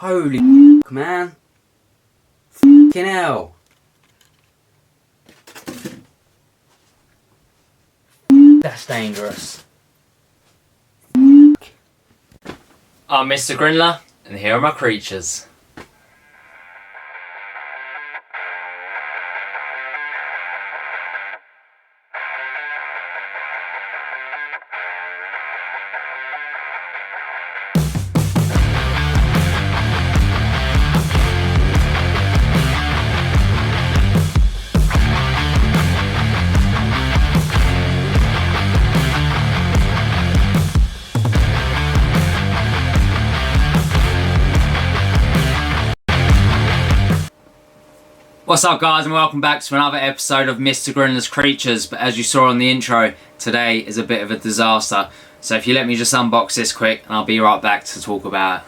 Holy f***, man. F***ing hell. That's dangerous. I'm Mr. Grindler, and here are my creatures. What's up guys, and welcome back to another episode of Mr. Grindler's Creatures. But as you saw on the intro, today is a bit of a disaster. So if you let me just unbox this quick, and I'll be right back to talk about it.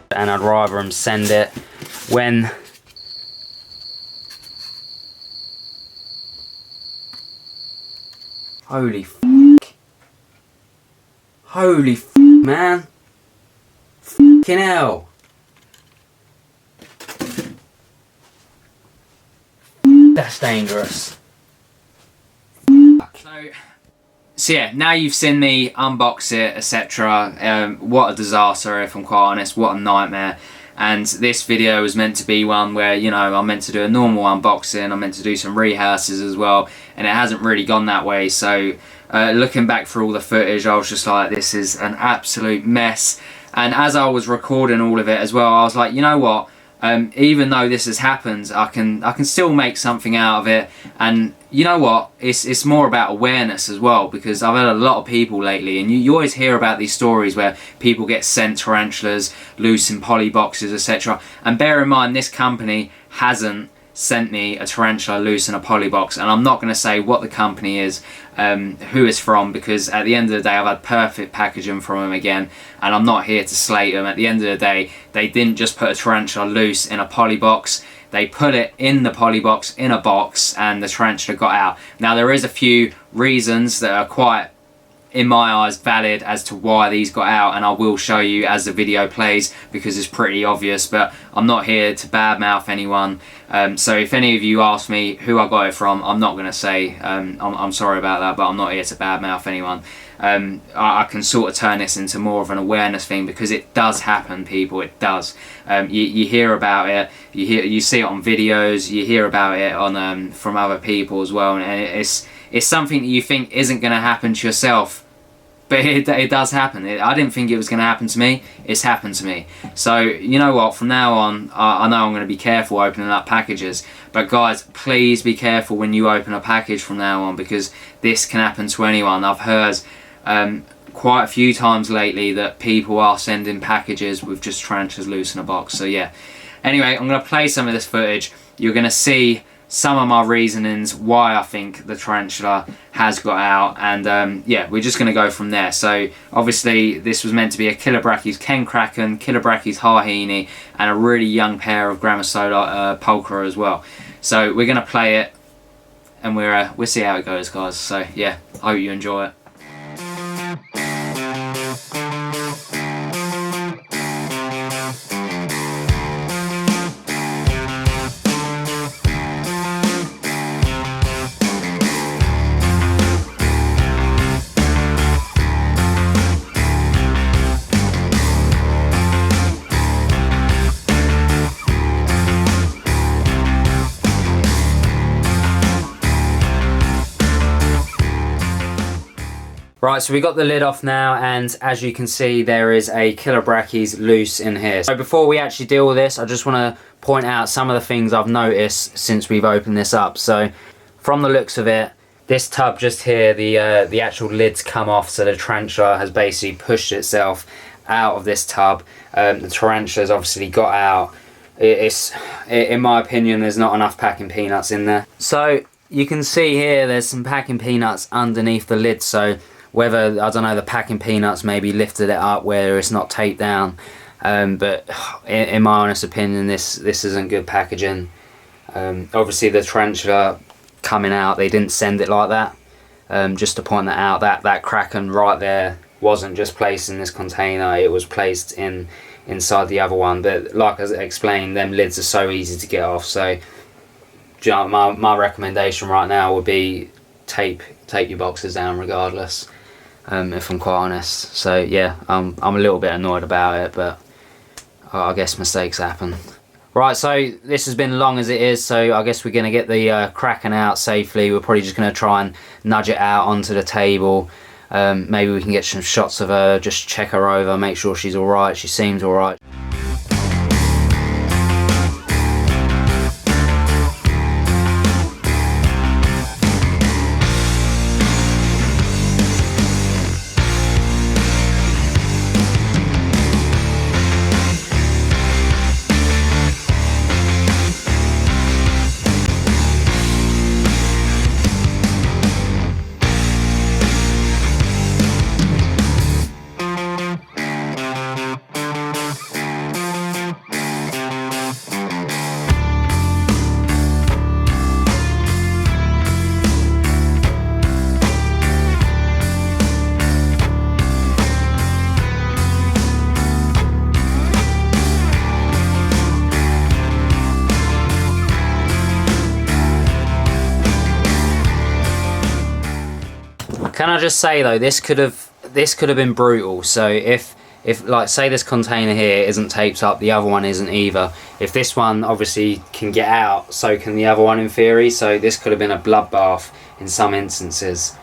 And I'd rather them send it when holy f***, man, f***ing hell. That's dangerous. So yeah, now you've seen me unbox it, etc. What a disaster, if I'm quite honest. What a nightmare. And this video was meant to be one where, you know, I'm meant to do a normal unboxing. I'm meant to do some rehearses as well. And it hasn't really gone that way. So looking back through all the footage, I was just like, this is an absolute mess. And as I was recording all of it as well, I was like, you know what? Even though this has happened, I can still make something out of it. And you know what, it's more about awareness as well, because I've had a lot of people lately, and you always hear about these stories where people get sent tarantulas loose in poly boxes, etc. And bear in mind, this company hasn't sent me a tarantula loose in a poly box, and I'm not going to say what the company is, who it's from, because at the end of the day I've had perfect packaging from them again, and I'm not here to slate them. At the end of the day, they didn't just put a tarantula loose in a poly box, they put it in the poly box in a box, and the tarantula got out. Now there is a few reasons that are quite, in my eyes, valid as to why these got out, and I will show you as the video plays, because it's pretty obvious. But I'm not here to badmouth anyone, so if any of you ask me who I got it from, I'm not going to say. I'm sorry about that, but I'm not here to badmouth anyone. I can sort of turn this into more of an awareness thing, because it does happen, people. It does. You hear about it, you see it on videos, you hear about it on from other people as well, and it's something that you think isn't going to happen to yourself, but it does happen. I didn't think it was going to happen to me. It's happened to me. So you know what, from now on, I know I'm going to be careful opening up packages, but guys, please be careful when you open a package from now on, because this can happen to anyone. I've heard quite a few times lately that people are sending packages with just tarantulas loose in a box. So yeah, anyway, I'm going to play some of this footage. You're going to see some of my reasonings why I think the tarantula has got out, and yeah, we're just going to go from there. So obviously this was meant to be a Killer Brachy's Ken Kraken, Killer Brachy's Harheini, and a really young pair of Grammosola Polka as well. So we're going to play it, and we'll see how it goes, guys. So yeah, I hope you enjoy it. Right, so we got the lid off now, and as you can see, there is a Killer Brachy's loose in here. So before we actually deal with this, I just want to point out some of the things I've noticed since we've opened this up. So from the looks of it, this tub just here, the actual lid's come off, so the tarantula has basically pushed itself out of this tub. The tarantula's obviously got out. in my opinion, there's not enough packing peanuts in there. So you can see here there's some packing peanuts underneath the lid, so whether, I don't know, the packing peanuts maybe lifted it up where it's not taped down, but in my honest opinion, this isn't good packaging. Obviously the Tarantula coming out, they didn't send it like that. Just to point that out, that Kraken right there wasn't just placed in this container, it was placed inside the other one. But like I explained, them lids are so easy to get off, so you know, my recommendation right now would be tape your boxes down regardless, if I'm quite honest. So yeah, I'm a little bit annoyed about it, but I guess mistakes happen. Right, so this has been long as it is, so I guess we're going to get the Kraken out safely. We're probably just going to try and nudge it out onto the table. Maybe we can get some shots of her, just check her over, make sure she's alright. She seems alright. Can I just say though, this could have been brutal. So if like say this container here isn't taped up, the other one isn't either. If this one obviously can get out, so can the other one in theory. So this could have been a bloodbath in some instances,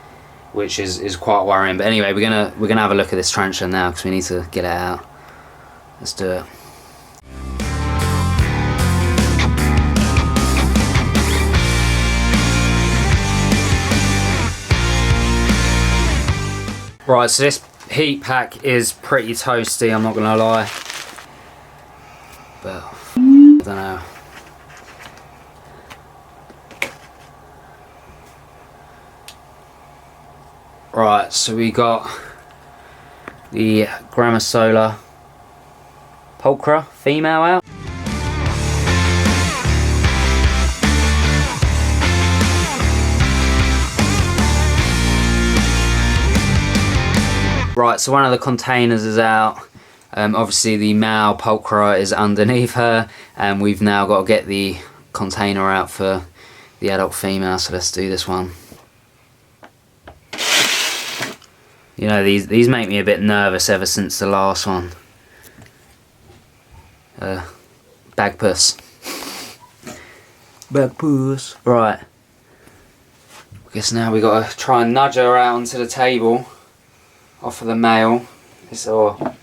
which is quite worrying. But anyway, we're gonna have a look at this tarantula now because we need to get it out. Let's do it. Right, so this heat pack is pretty toasty, I'm not gonna lie. But I don't know. Right, so we got the Gramasola pulchra female out. Right, so one of the containers is out. Obviously the male pulchra is underneath her, and we've now got to get the container out for the adult female, so let's do this one. You know, these make me a bit nervous ever since the last one. Bag puss. Bag puss. Right. I guess now we got to try and nudge her out onto the table. Off of the male. It's all.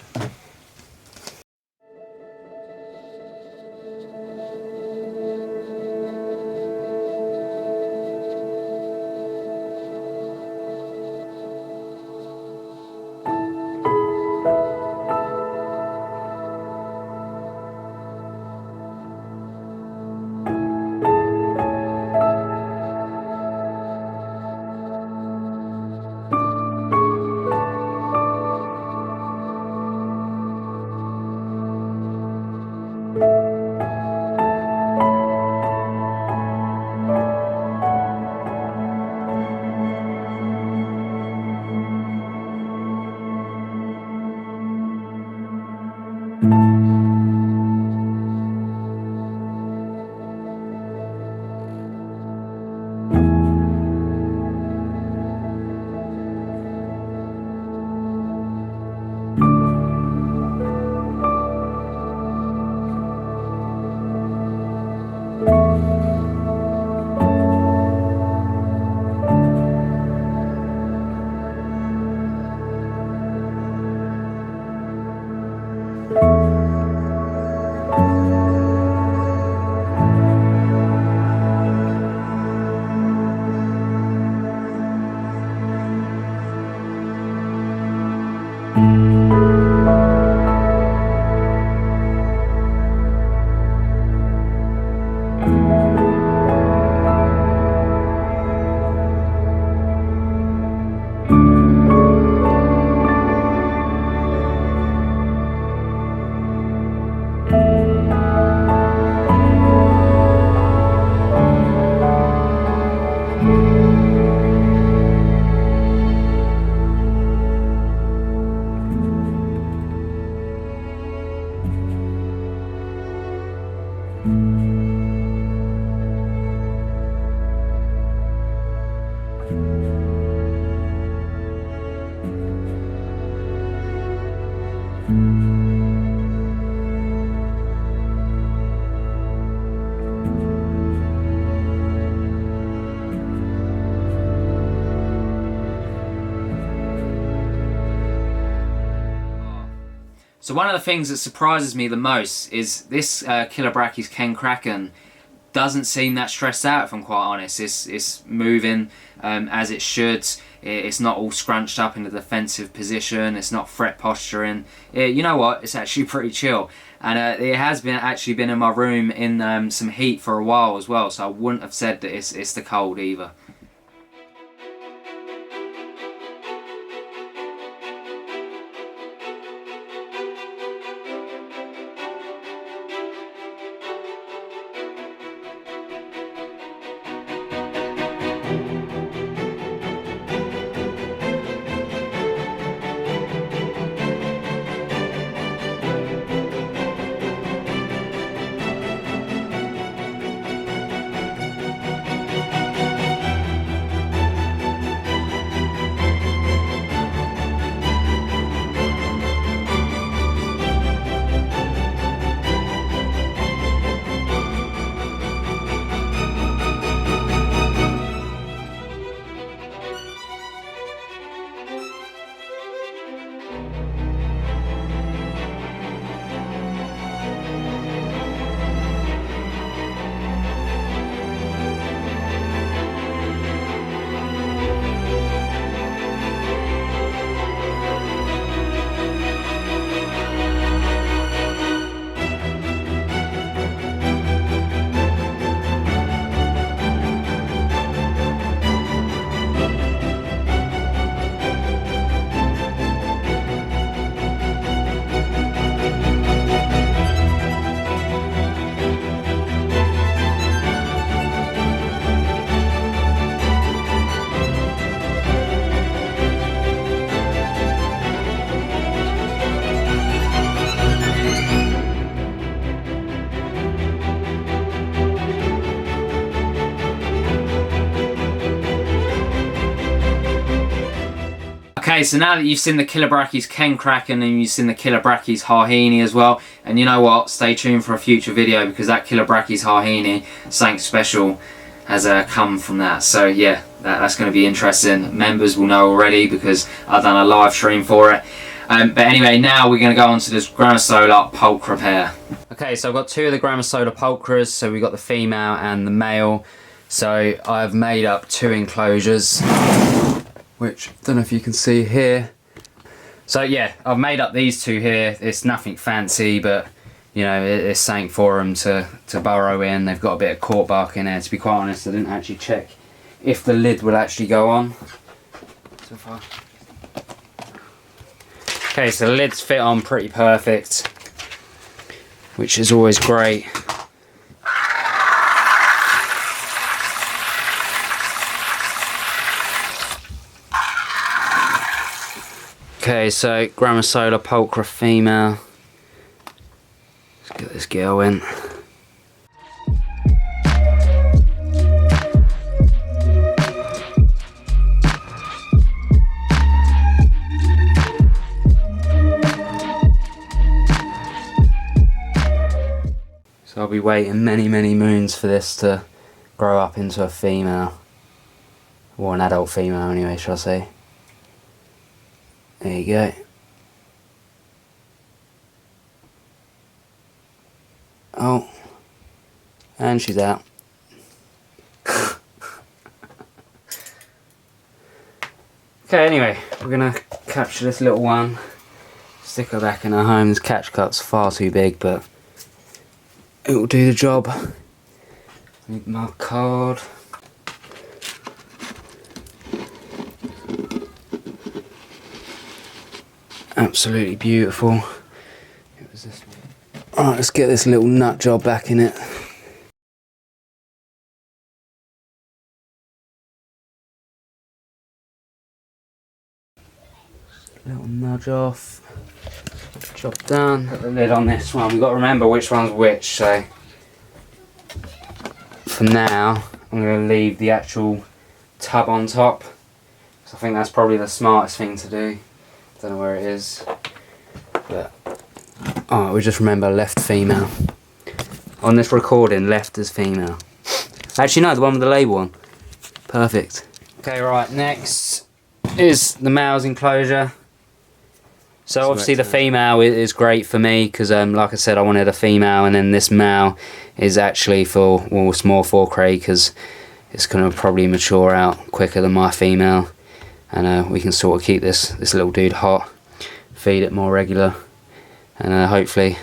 So one of the things that surprises me the most is this Killer Brachy's Ken Kraken doesn't seem that stressed out, if I'm quite honest. It's moving as it should. It's not all scrunched up in a defensive position. It's not threat posturing. You know what? It's actually pretty chill. And it has actually been in my room in some heat for a while as well, so I wouldn't have said that it's the cold either. Okay, so now that you've seen the Killer Brachy's Ken Kraken and you've seen the Killer Brachy's Hahini as well, and you know what, stay tuned for a future video because that Killer Brachy's Hahini, something special has come from that. So yeah, that's going to be interesting. Members will know already because I've done a live stream for it. But anyway, now we're going to go on to this Grammosola pulchra pair. Okay, so I've got two of the Grammosola pulchras, so we've got the female and the male. So I've made up two enclosures, which I don't know if you can see here. So yeah, I've made up these two here. It's nothing fancy, but you know, it's something for them to burrow in. They've got a bit of cork bark in there. To be quite honest, I didn't actually check if the lid would actually go on. So far. Okay, so the lids fit on pretty perfect, which is always great. Okay, so Grammosola pulchra female. Let's get this girl in. So I'll be waiting many moons for this to grow up into a female. Or an adult female anyway, shall I say. There you go. Oh, and she's out. Okay, anyway, we're gonna capture this little one, stick her back in her home. This catch cut's far too big, but it will do the job. Need my card. Absolutely beautiful. It was this one. Alright, let's get this little nut job back in it. Little nudge off. Job done. Put the lid on this one. We've got to remember which one's which, so for now I'm going to leave the actual tub on top. So I think that's probably the smartest thing to do. Don't know where it is, but oh, we just remember left female. On this recording, left is female. Actually no, the one with the label on. Perfect. Okay, right, next is the male's enclosure. So obviously the female is great for me because, like I said, I wanted a female, and then this male is actually for, well, it's more for Craig because it's going to probably mature out quicker than my female, and we can sort of keep this little dude hot, feed it more regular, and hopefully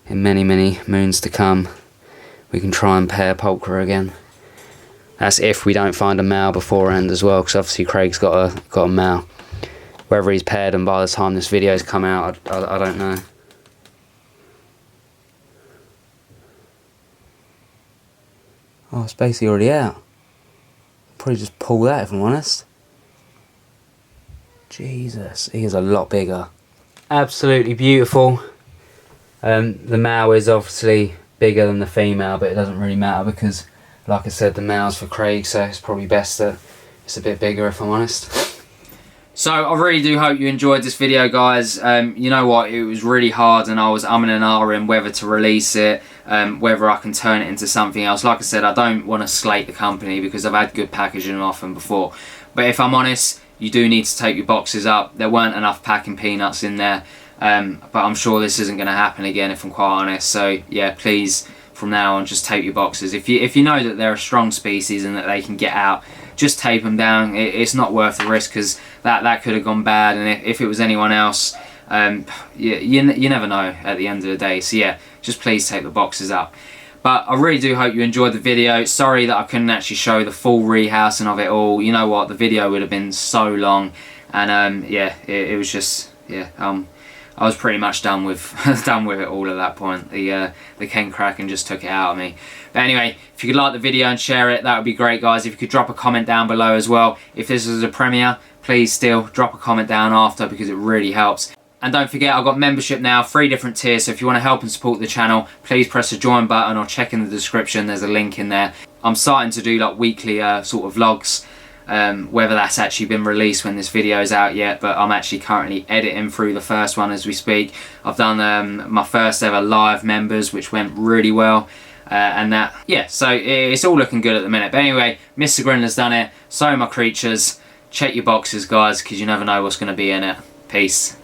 in many moons to come we can try and pair Polka again. That's if we don't find a male beforehand as well, because obviously Craig's got a male. Whether he's paired them by the time this video's come out, I don't know. Oh, it's basically already out. Probably just pull that if I'm honest. Jesus, he is a lot bigger. Absolutely beautiful. The male is obviously bigger than the female, but it doesn't really matter because, like I said, the male's for Craig, so it's probably best that it's a bit bigger if I'm honest. So I really do hope you enjoyed this video, guys. You know what, it was really hard and I was umming and ahhing whether to release it, whether I can turn it into something else. Like I said, I don't want to slate the company because I've had good packaging off them before. But if I'm honest, you do need to tape your boxes up. There weren't enough packing peanuts in there, but I'm sure this isn't going to happen again if I'm quite honest. So yeah, please, from now on, just tape your boxes. If you know that they're a strong species and that they can get out, just tape them down. It's not worth the risk because that could have gone bad, and if it was anyone else, you never know at the end of the day. So yeah, just please tape the boxes up. But I really do hope you enjoyed the video. Sorry that I couldn't actually show the full rehousing of it all. You know what, the video would have been so long, and yeah, it was just, yeah, I was pretty much done with done with it all at that point. The Ken Kraken just took it out of me. But anyway, if you could like the video and share it, that would be great, guys. If you could drop a comment down below as well. If this is a premiere, please still drop a comment down after because it really helps. And don't forget, I've got membership now, 3 different tiers. So if you want to help and support the channel, please press the join button or check in the description. There's a link in there. I'm starting to do like weekly sort of vlogs. Whether that's actually been released when this video is out yet, but I'm actually currently editing through the first one as we speak. I've done my first ever live members, which went really well, and that, yeah, so it's all looking good at the minute. But anyway, Mr. Grindler's done it, so my creatures. Check your boxes, guys, because you never know what's going to be in it. Peace.